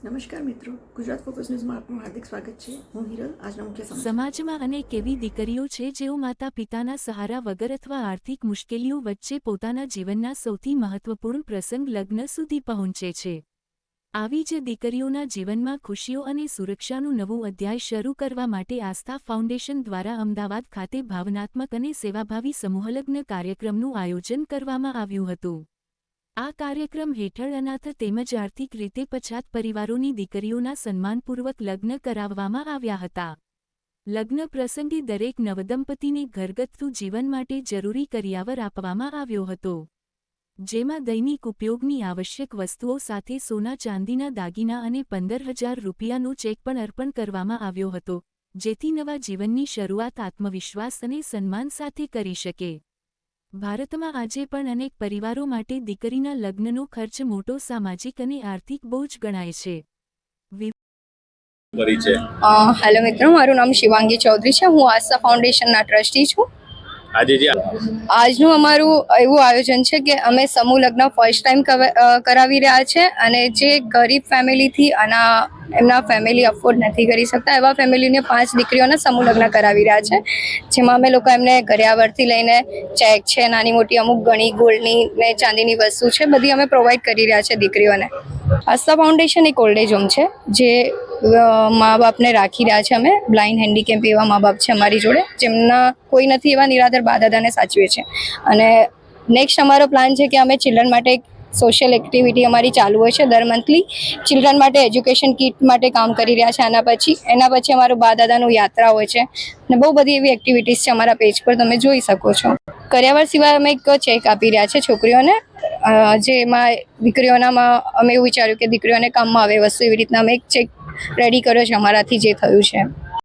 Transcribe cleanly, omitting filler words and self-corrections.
નમસ્કાર મિત્રો, ગુજરાત ફોકસ ન્યૂઝમાં આપનું હાર્દિક સ્વાગત છે. હું હિરલ. આજના મુખ્ય સમાચાર. સમાજમાં અનેક એવી દીકરીઓ છે જેઓ માતા પિતાના સહારા વગર અથવા આર્થિક મુશ્કેલીઓ વચ્ચે પોતાના જીવનના સૌથી મહત્વપૂર્ણ પ્રસંગ લગ્ન સુધી પહોંચે છે. આવી જ દીકરીઓના જીવનમાં ખુશીઓ અને સુરક્ષાનું નવું અધ્યાય શરૂ કરવા માટે આસ્થા ફાઉન્ડેશન દ્વારા અમદાવાદ ખાતે ભાવનાત્મક અને સેવાભાવી સમૂહલગ્ન કાર્યક્રમનું આયોજન કરવામાં આવ્યું હતું. આ કાર્યક્રમ હેઠળ અનાથ તેમજ આર્થિક રીતે પછાત પરિવારોની દીકરીઓના સન્માનપૂર્વક લગ્ન કરાવવામાં આવ્યા હતા. લગ્ન પ્રસંગે દરેક નવદંપતીને ઘરગથ્થુ જીવન માટે જરૂરી કરિયાવર આપવામાં આવ્યો હતો, જેમાં દૈનિક ઉપયોગની આવશ્યક વસ્તુઓ સાથે સોના ચાંદીના દાગીના અને 15,000 રૂપિયાનો ચેક પણ અર્પણ કરવામાં આવ્યો હતો, જેથી નવા જીવનની શરૂઆત આત્મવિશ્વાસ અને સન્માન સાથે કરી શકે. ભારતમાં આજે પણ અનેક પરિવારો માટે દીકરીના લગ્નનો ખર્ચ મોટો સામાજિક અને આર્થિક બોજ ગણાય છે. હેલો મિત્રો, મારું નામ શિવાંગી ચૌધરી છે. હું આસ્થા ફાઉન્ડેશનના ટ્રસ્ટી છું. આજનું અમારું એવું આયોજન છે કે અમે સમૂહ લગ્ન ફર્સ્ટ ટાઈમ કરાવી રહ્યા છે, અને જે ગરીબ ફેમિલીથી એમના ફેમિલી અફોર્ડ નથી કરી શકતા એવા ફેમિલીને 5 દીકરીઓના સમૂહ લગ્ન કરાવી રહ્યા છે, જેમાં અમે લોકો એમને કરિયાવરથી લઈને ચેક છે, નાની મોટી અમુક ઘણી ગોલ્ડની ને ચાંદીની વસ્તુ છે, બધી અમે પ્રોવાઈડ કરી રહ્યા છે દીકરીઓને. આસ્થા ફાઉન્ડેશન એક ઓલ્ડ એજ હોમ છે, જે મા બાપને રાખી રહ્યા છે. અમે બ્લાઇન્ડ હેન્ડીકેપ એવા મા બાપ છે અમારી જોડે, જેમના કોઈ નથી એવા નિરાધાર બા દાદાને સાચવે છે. અને નેક્સ્ટ અમારો પ્લાન છે કે અમે ચિલ્ડ્રન માટે એક સોશિયલ એક્ટિવિટી અમારી ચાલુ હોય છે દર મંથલી. ચિલ્ડ્રન માટે એજ્યુકેશન કિટ માટે કામ કરી રહ્યા છે. એના પછી અમારું બા દાદાનું યાત્રા હોય છે, ને બહુ બધી એવી એક્ટિવિટીઝ છે અમારા પેજ પર, તમે જોઈ શકો છો. કરિયાવર સિવાય અમે એક ચેક આપી રહ્યા છે છોકરીઓને, જેમાં દીકરીઓનામાં અમે એવું વિચાર્યું કે દીકરીઓને કામમાં આવે વસ્તુ, એવી રીતના અમે એક ચેક રેડી કર્યો છે અમારાથી જે થયું છે.